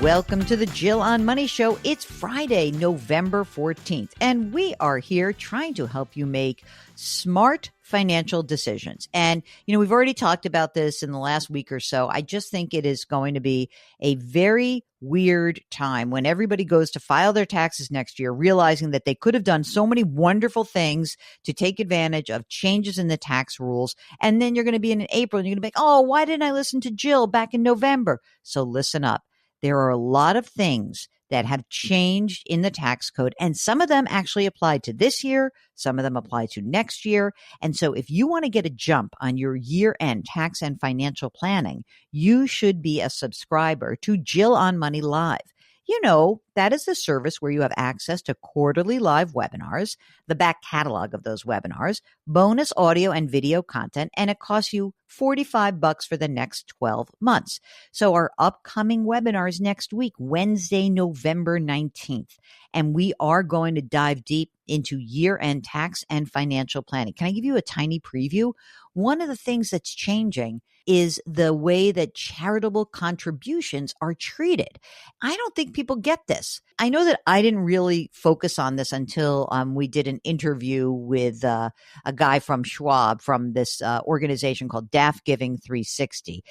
Welcome to the Jill on Money Show. It's Friday, November 14th, and we are here trying to help you make smart financial decisions. And, we've already talked about this in the last week or so. I just think it is going to be a very weird time when everybody goes to file their taxes next year, realizing that they could have done so many wonderful things to take advantage of changes in the tax rules. And then you're going to be in April and you're going to be like, oh, why didn't I listen to Jill back in November? So listen up. There are a lot of things that have changed in the tax code, and some of them actually apply to this year. Some of them apply to next year. And so if you want to get a jump on your year-end tax and financial planning, you should be a subscriber to Jill on Money Live. That is the service where you have access to quarterly live webinars, the back catalog of those webinars, bonus audio and video content, and it costs you $45 for the next 12 months. So our upcoming webinars next week, Wednesday, November 19th, and we are going to dive deep into year-end tax and financial planning. Can I give you a tiny preview? One of the things that's changing is the way that charitable contributions are treated. I don't think people get this. I know that I didn't really focus on this until we did an interview with a guy from Schwab from this organization called DAF Giving 360.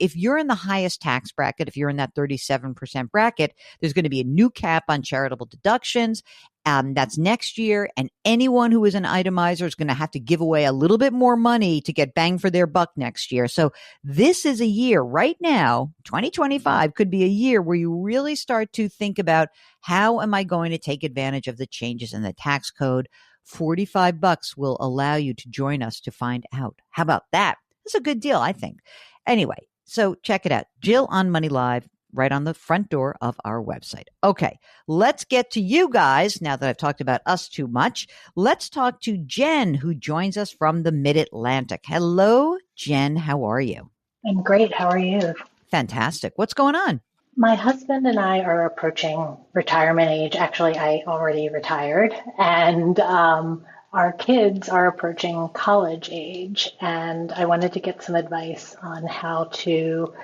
If you're in the highest tax bracket, if you're in that 37% bracket, there's going to be a new cap on charitable deductions. That's next year. And anyone who is an itemizer is going to have to give away a little bit more money to get bang for their buck next year. So this is a year right now, 2025 could be a year where you really start to think about, how am I going to take advantage of the changes in the tax code? $45 will allow you to join us to find out. How about that? That's a good deal, I think. Anyway, so check it out. Jill on Money Live, right on the front door of our website. Okay, let's get to you guys. Now that I've talked about us too much, let's talk to Jen, who joins us from the Mid-Atlantic. Hello, Jen. How are you? I'm great. How are you? Fantastic. What's going on? My husband and I are approaching retirement age. Actually, I already retired, and our kids are approaching college age. And I wanted to get some advice on how to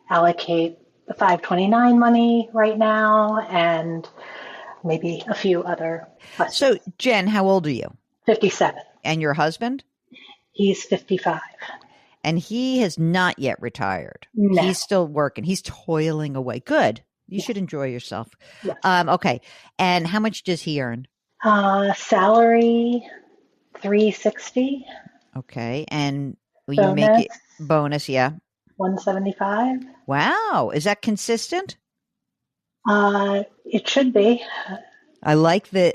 allocate the 529 money right now, and maybe a few other questions. So, Jen, how old are you? 57. And your husband? He's 55. And he has not yet retired. No. He's still working. He's toiling away. Good. You should enjoy yourself. Yes. Okay. And how much does he earn? Salary, $360. Okay. And will bonus, you make it bonus? Yeah. $175. Wow. Is that consistent? It should be. I like the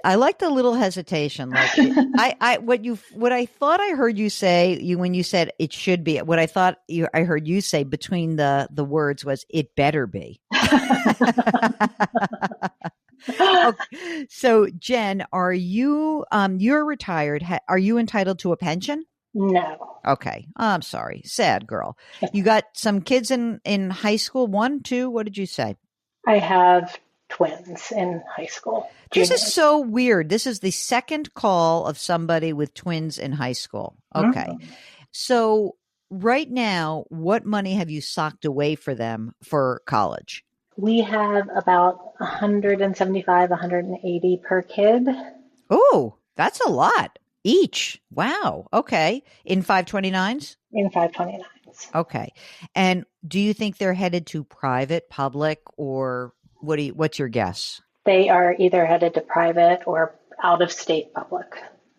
little hesitation. Like what I thought I heard you say when you said it should be, what I thought I heard you say between the words was it better be. Okay. So Jen, are you you're retired? Are you entitled to a pension? No. Okay. I'm sorry. Sad girl. You got some kids in high school? 1, 2? What did you say? I have twins in high school. This is so weird. This is the second call of somebody with twins in high school. Okay. Mm-hmm. So right now, what money have you socked away for them for college? We have about $175, $180 per kid. Oh, that's a lot each. Wow. Okay. In 529s? In 529s. Okay. And do you think they're headed to private, public, or what's your guess? They are either headed to private or out of state public.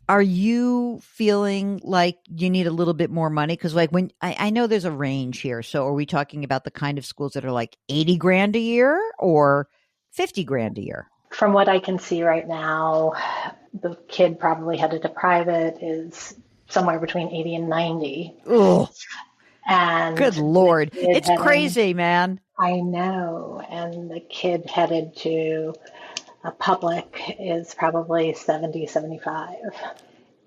Are you feeling like you need a little bit more money? Because when I know there's a range here. So are we talking about the kind of schools that are like 80 grand a year or 50 grand a year? From what I can see right now, the kid probably headed to private is somewhere between 80 and 90. Ugh. And good Lord. It's crazy, man. I know. And the kid headed to a public is probably 70, 75.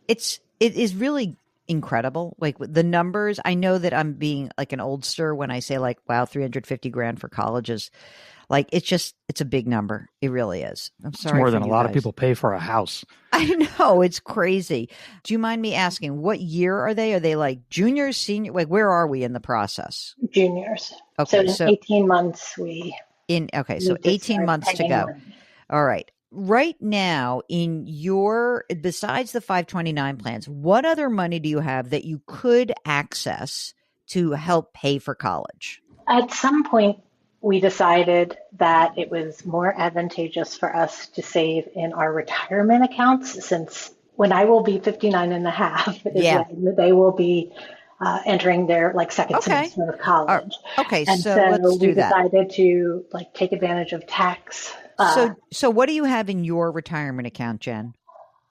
It is really incredible. Like the numbers, I know that I'm being like an oldster when I say like, wow, 350 grand for colleges. Like it's a big number. It really is. I'm sorry. It's more than a lot of people pay for a house. I know. It's crazy. Do you mind me asking, what year are they? Are they like juniors, senior? Like where are we in the process? Juniors. Okay. So in 18 months, we So 18 months to go. Money. All right. Right now, besides the 529 plans, what other money do you have that you could access to help pay for college? At some point, we decided that it was more advantageous for us to save in our retirement accounts, since when I will be 59 and a half is when they will be entering their second semester of college. Okay, and so let's do that. We decided to take advantage of tax. So what do you have in your retirement account, Jen?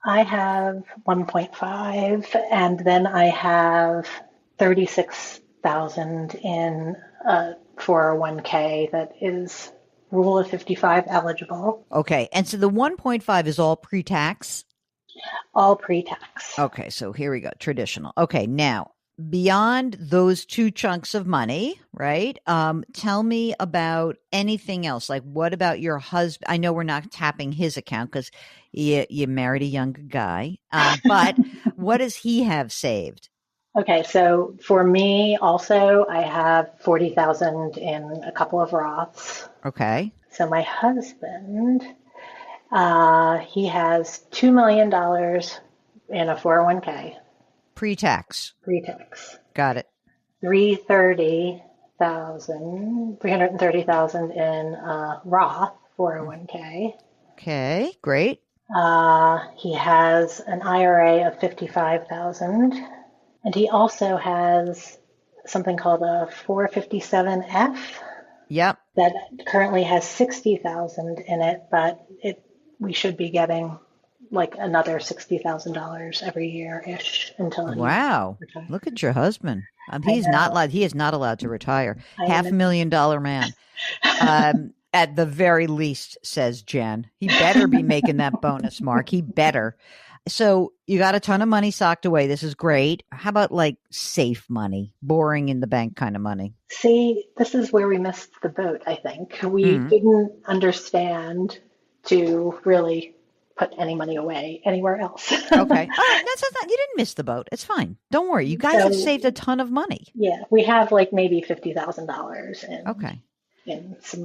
I have 1.5, and then I have 36,000 in 401k that is Rule of 55 eligible. Okay, and so the 1.5 is all pre-tax? All pre-tax. Okay, so here we go. Traditional. Okay, now beyond those two chunks of money, right? Tell me about anything else. Like, what about your husband? I know we're not tapping his account because you married a younger guy, but what does he have saved? Okay, so for me also, I have 40,000 in a couple of Roths. Okay. So my husband, he has $2 million in a 401k. Pre-tax. Got it. 330,000 in Roth 401k. Okay, great. He has an IRA of 55,000, and he also has something called a 457F. Yep. That currently has 60,000 in it, but we should be getting another $60,000 every year-ish until he retires. Look at your husband. He is not allowed to retire. $500,000 man. At the very least, says Jen. He better be making that bonus, Mark. He better. So you got a ton of money socked away. This is great. How about safe money, boring in the bank kind of money? See, this is where we missed the boat, I think. We didn't understand to really put any money away anywhere else. Okay. All right. You didn't miss the boat. It's fine. Don't worry. You guys have saved a ton of money. Yeah. We have maybe $50,000 in. Okay.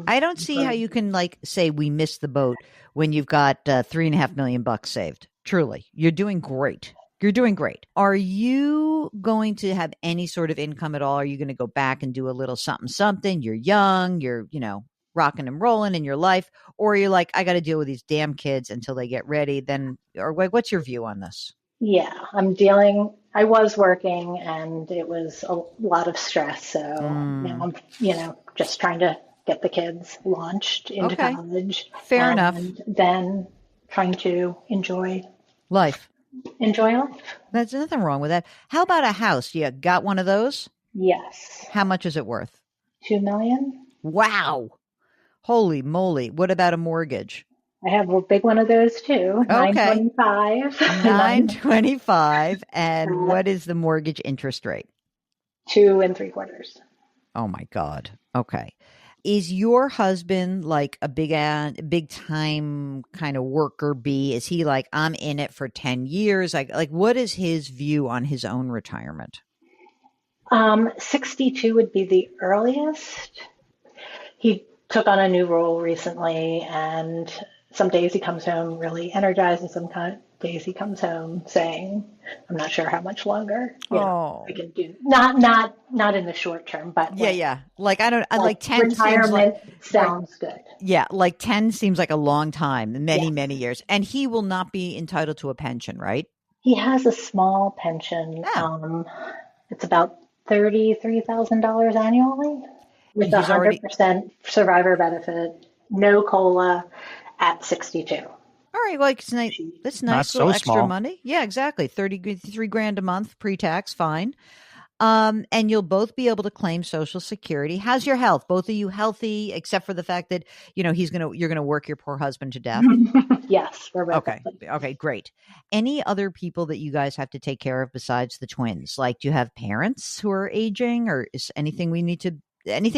I don't see how you can say we missed the boat when you've got $3.5 million saved. Truly. You're doing great. Are you going to have any sort of income at all? Are you going to go back and do a little something? You're young, you're, rocking and rolling in your life, or you're I got to deal with these damn kids until they get ready. What's your view on this? Yeah, I was working and it was a lot of stress. So now I'm, just trying to get the kids launched into college. Fair enough. And then trying to enjoy life. There's nothing wrong with that. How about a house? You got one of those? Yes. How much is it worth? $2 million. Wow. Holy moly. What about a mortgage? I have a big one of those too. Okay. 925. 925. And what is the mortgage interest rate? 2 3/4. Oh my God. Okay. Is your husband a big time kind of worker bee? Is he I'm in it for 10 years? What is his view on his own retirement? 62 would be the earliest. He took on a new role recently, and some days he comes home really energized, and some days he comes home saying, "I'm not sure how much longer I can do." Not in the short term, but yeah. I don't. 10 retirement sounds good. Yeah, 10 seems like a long time, many years, and he will not be entitled to a pension, right? He has a small pension. It's about $33,000 annually. With 100% survivor benefit, no COLA at 62. All right, it's nice. That's nice little extra money. Yeah, exactly. $33,000 a month pre-tax, fine. And you'll both be able to claim Social Security. How's your health? Both of you healthy, except for the fact that you're gonna work your poor husband to death. Yes, we're both okay, great. Any other people that you guys have to take care of besides the twins? Do you have parents who are aging, or is anything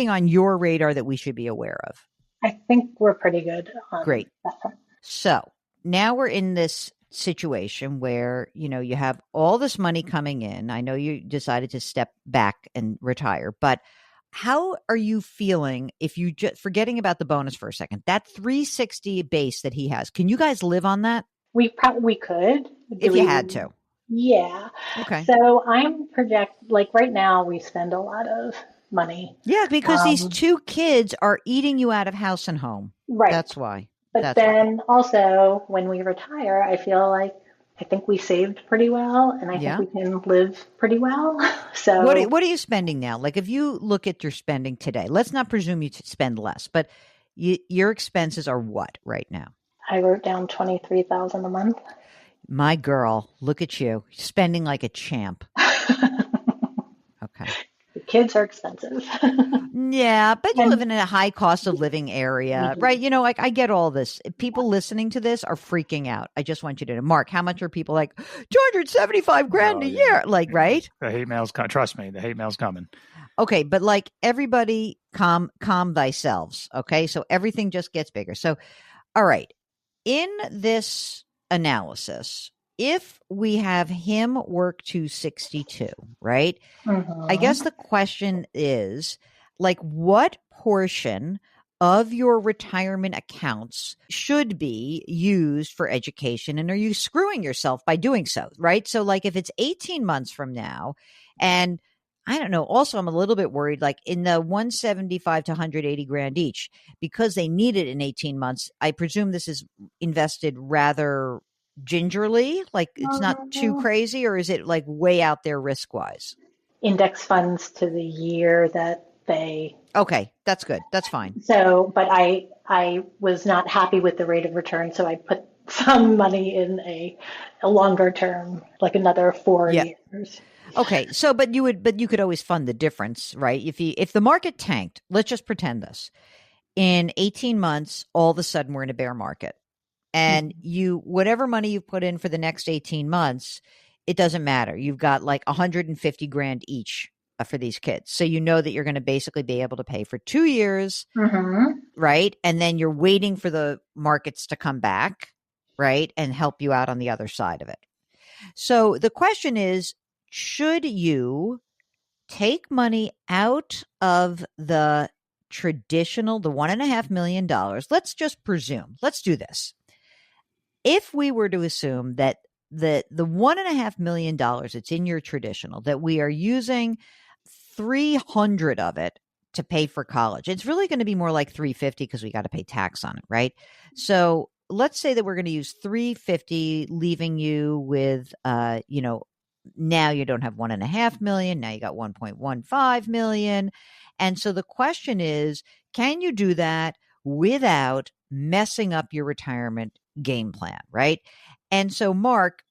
on your radar that we should be aware of? I think we're pretty good on Great. that front. So now we're in this situation where, you have all this money coming in. I know you decided to step back and retire, but how are you feeling if you just forgetting about the bonus for a second, that 360 base that he has, can you guys live on that? We probably could. If you had to. Yeah. Okay. So I'm like right now we spend a lot of money. Yeah, because these two kids are eating you out of house and home. Right. That's why. But then also when we retire, I feel like I think we saved pretty well, and I think we can live pretty well. So what are you spending now? Like if you look at your spending today, let's not presume you spend less, but your expenses are what right now? I wrote down 23,000 a month. My girl, look at you spending like a champ. Okay. The kids are expensive. Yeah, but you live in a high cost of living area, right? You know, like I get all this. People listening to this are freaking out. I just want you to know, Mark, how much are people like 275 grand a year? Like, right? The hate mail's coming. Trust me, the hate mail's coming. Okay, but like everybody calm thyself. Okay. So everything just gets bigger. So, all right. In this analysis, if we have him work to 62, right? I guess the question is like, what portion of your retirement accounts should be used for education? And are you screwing yourself by doing so? Right. So like if it's 18 months from now, and I don't know. Also, I'm a little bit worried, like in the 175 to 180 grand each, because they need it in 18 months. I presume this is invested rather gingerly, like it's not too crazy, or is it like way out there risk wise? Index funds to the year that they. Okay, that's good. That's fine. So, but I was not happy with the rate of return, so I put some money in a longer term, like another 4 years. Okay. So, but you could always fund the difference, right? If the market tanked, let's just pretend this in 18 months, all of a sudden we're in a bear market and whatever money you put in for the next 18 months, it doesn't matter. You've got like 150 grand each for these kids. So, you know that you're going to basically be able to pay for 2 years, right? And then you're waiting for the markets to come back, right? And help you out on the other side of it. So the question is, should you take money out of the traditional, the $1.5 million? Let's just presume, let's do this. If we were to assume that the $1.5 million that's in your traditional, that we are using 300 of it to pay for college, it's really going to be more like 350 because we got to pay tax on it, right? So let's say that we're going to use 350, leaving you with, now you don't have 1.5 million. Now you got 1.15 million. And so the question is, can you do that without messing up your retirement game plan? Right. And so, Mark,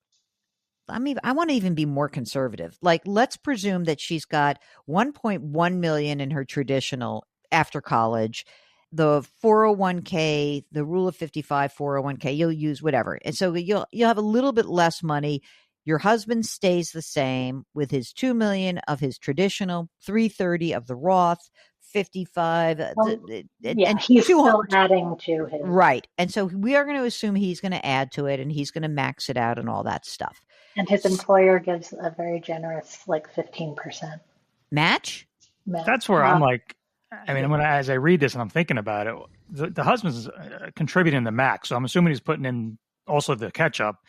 I want to even be more conservative. Like, let's presume that she's got 1.1 million in her traditional after college. The 401k, the rule of 55 401k, you'll use whatever. And so you'll have a little bit less money. Your husband stays the same with his 2 million of his traditional, 330 of the Roth, 55. And he's still adding to his. Right. And so we are going to assume he's going to add to it and he's going to max it out and all that stuff. And his employer gives a very generous, like 15% match. That's where I'm like, I mean, as I read this and I'm thinking about it, the husband's contributing the max. So I'm assuming he's putting in also the catch up.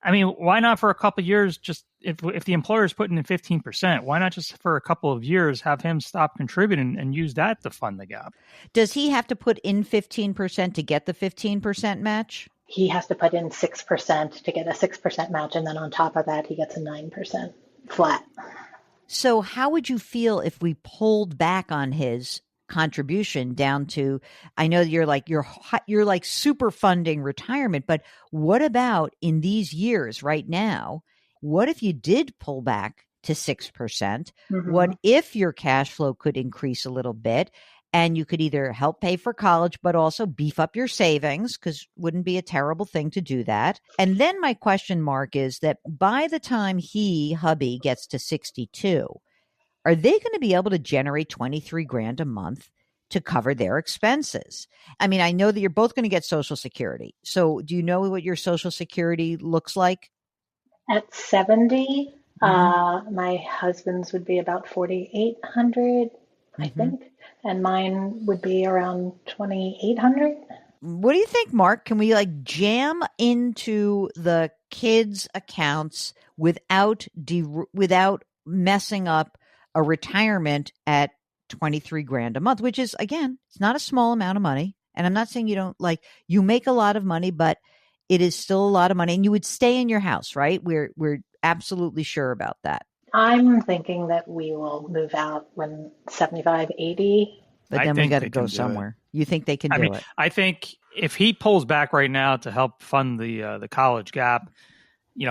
I mean, why not for a couple of years? Just if the employer is putting in 15%, why not just for a couple of years have him stop contributing and use that to fund the gap? Does he have to put in 15% to get the 15% match? He has to put in 6% to get a 6% match, and then on top of that, he gets a 9% flat. So how would you feel if we pulled back on his contribution down to, I know you're like super funding retirement, but what about in these years right now? What if you did pull back to 6%? What if your cash flow could increase a little bit and you could either help pay for college, but also beef up your savings, because wouldn't be a terrible thing to do that. And then my question mark is that by the time hubby gets to 62, are they going to be able to generate 23 grand a month to cover their expenses? I mean, I know that you're both going to get Social Security. So do you know what your Social Security looks like? At 70, my husband's would be about 4,800 I think, and mine would be around 2,800. What do you think, Mark? Can we like jam into the kids' accounts without messing up a retirement at 23 grand a month, which is, again, it's not a small amount of money. And I'm not saying you don't, like, you make a lot of money, but it is still a lot of money, and you would stay in your house, right? We're absolutely sure about that. I'm thinking that we will move out when 75, 80. But then we got to go somewhere. You think they can do it? I think if he pulls back right now to help fund the college gap,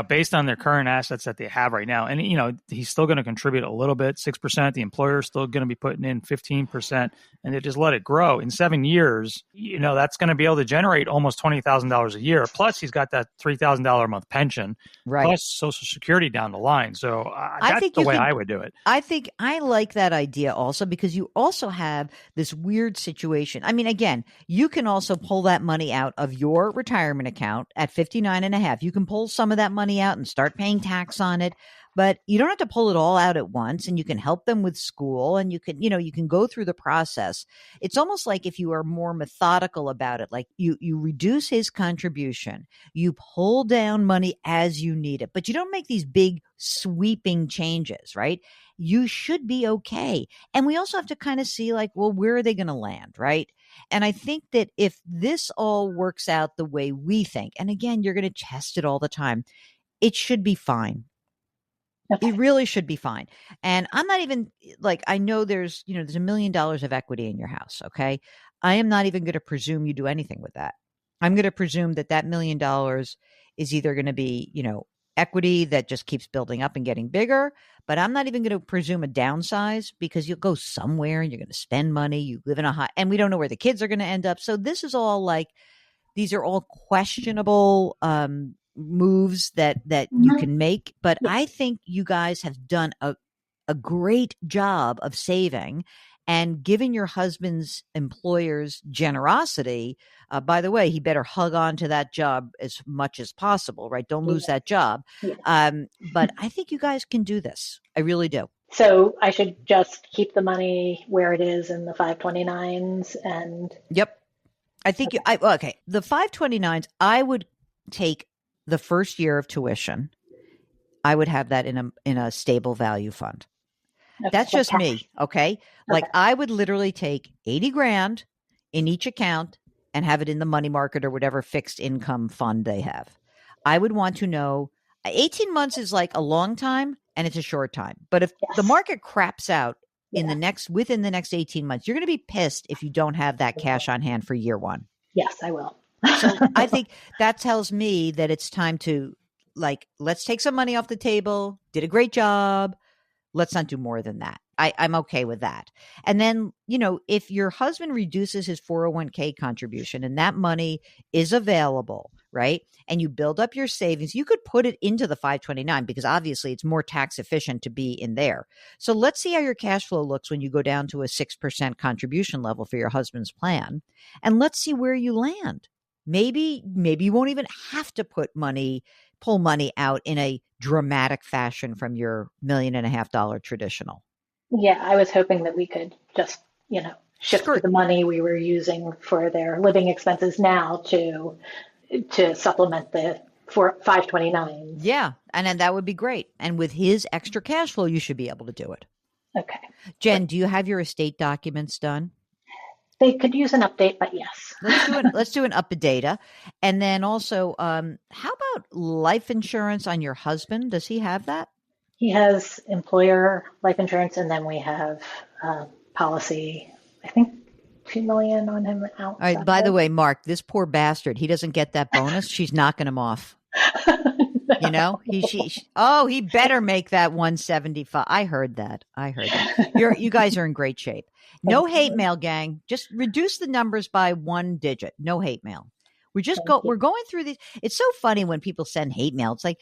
based on their current assets that they have right now, and he's still going to contribute a little bit, 6%. The employer is still going to be putting in 15%, and they just let it grow. In 7 years, that's going to be able to generate almost $20,000 a year. Plus, he's got that $3,000 a month pension, right? Plus Social Security down the line. So that's the way I would do it. I think I like that idea also, because you also have this weird situation. I mean, again, you can also pull that money out of your retirement account at 59 and a half. You can pull some of that money out and start paying tax on it, but you don't have to pull it all out at once, and you can help them with school, and you can go through the process. It's almost like if you are more methodical about it, like you reduce his contribution, you pull down money as you need it, but you don't make these big sweeping changes, right? You should be okay. And we also have to kind of see, like, well, where are they going to land, right? And I think that if this all works out the way we think, and again, you're going to test it all the time, it should be fine. Okay. It really should be fine. And I'm not even like, I know there's $1 million of equity in your house. Okay. I am not even going to presume you do anything with that. I'm going to presume that $1 million is either going to be, equity that just keeps building up and getting bigger, but I'm not even going to presume a downsize, because you'll go somewhere and you're going to spend money. You live in and we don't know where the kids are going to end up. So this is all like, these are all questionable, moves that you can make. But I think you guys have done a great job of saving and giving your husband's employer's generosity. By the way, he better hug on to that job as much as possible, right? Don't lose that job. But I think you guys can do this. I really do. So I should just keep the money where it is in the 529s and. Yep. I think okay. The 529s, I would take the first year of tuition. I would have that in a stable value fund. That's just me. Okay. Like I would literally take 80 grand in each account and have it in the money market or whatever fixed income fund they have. I would want to know 18 months is like a long time and it's a short time. But if the market craps out within the next 18 months, you're going to be pissed if you don't have that cash on hand for year one. Yes, I will. So I think that tells me that it's time to, like, let's take some money off the table. Did a great job. Let's not do more than that. I'm okay with that. And then, if your husband reduces his 401k contribution and that money is available, right? And you build up your savings, you could put it into the 529 because obviously it's more tax efficient to be in there. So let's see how your cash flow looks when you go down to a 6% contribution level for your husband's plan. And let's see where you land. Maybe you won't even have to pull money out in a dramatic fashion from your $1.5 million traditional. Yeah, I was hoping that we could just, shift the money we were using for their living expenses now to supplement the 529. Yeah, and then that would be great. And with his extra cash flow, you should be able to do it. Okay. Jen, do you have your estate documents done? They could use an update, but yes. Let's do an update. And then also, how about life insurance on your husband? Does he have that? He has employer life insurance, and then we have policy, I think $2 million on him out. All right, by the way, Mark, this poor bastard, he doesn't get that bonus. She's knocking him off. No. He better make that 175. I heard that. You guys are in great shape. No hate mail, gang. Just reduce the numbers by one digit. No hate mail. We're going through these. It's so funny when people send hate mail. It's like,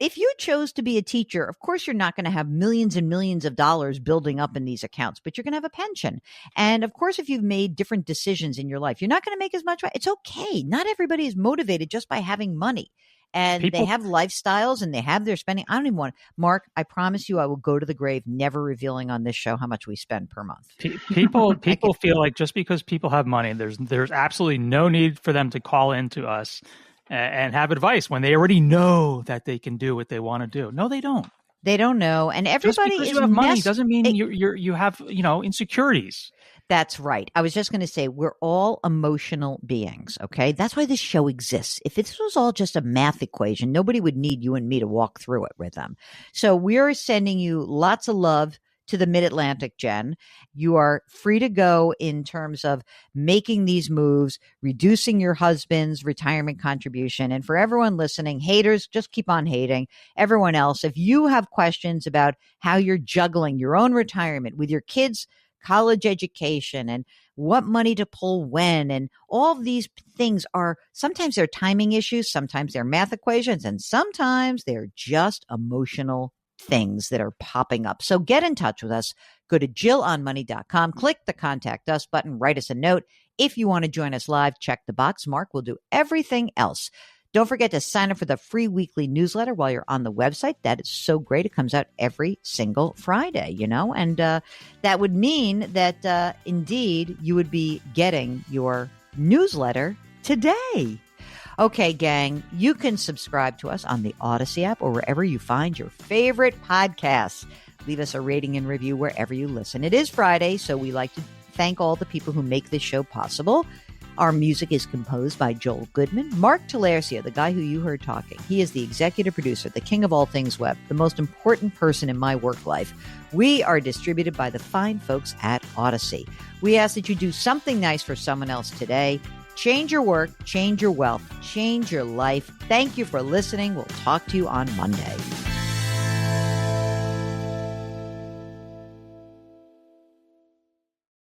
if you chose to be a teacher, of course, you're not going to have millions and millions of dollars building up in these accounts, but you're going to have a pension. And of course, if you've made different decisions in your life, you're not going to make as much. It's okay. Not everybody is motivated just by having money. and they have lifestyles and they have their spending. I don't even want Mark, I promise you I will go to the grave never revealing on this show how much we spend per month. People feel like just because people have money, there's absolutely no need for them to call into us and have advice when they already know that they can do what they want to do. No, they don't. They don't know. And everybody just because you have money doesn't mean you have, insecurities. That's right. I was just going to say, we're all emotional beings, okay? That's why this show exists. If this was all just a math equation, nobody would need you and me to walk through it with them. So we're sending you lots of love to the Mid-Atlantic, Jen. You are free to go in terms of making these moves, reducing your husband's retirement contribution. And for everyone listening, haters, just keep on hating. Everyone else, if you have questions about how you're juggling your own retirement with your kids' college education and what money to pull when, and all of these things are, sometimes they're timing issues, sometimes they're math equations, and sometimes they're just emotional things that are popping up. So get in touch with us. Go to JillOnMoney.com, click the Contact Us button, write us a note. If you want to join us live, check the box. Mark will do everything else. Don't forget to sign up for the free weekly newsletter while you're on the website. That is so great. It comes out every single Friday, and that would mean that indeed you would be getting your newsletter today. Okay, gang, you can subscribe to us on the Odyssey app or wherever you find your favorite podcasts. Leave us a rating and review wherever you listen. It is Friday, so we like to thank all the people who make this show possible. Our music is composed by Joel Goodman. Mark Talercia, the guy who you heard talking, he is the executive producer, the king of all things web, the most important person in my work life. We are distributed by the fine folks at Odyssey. We ask that you do something nice for someone else today. Change your work, change your wealth, change your life. Thank you for listening. We'll talk to you on Monday.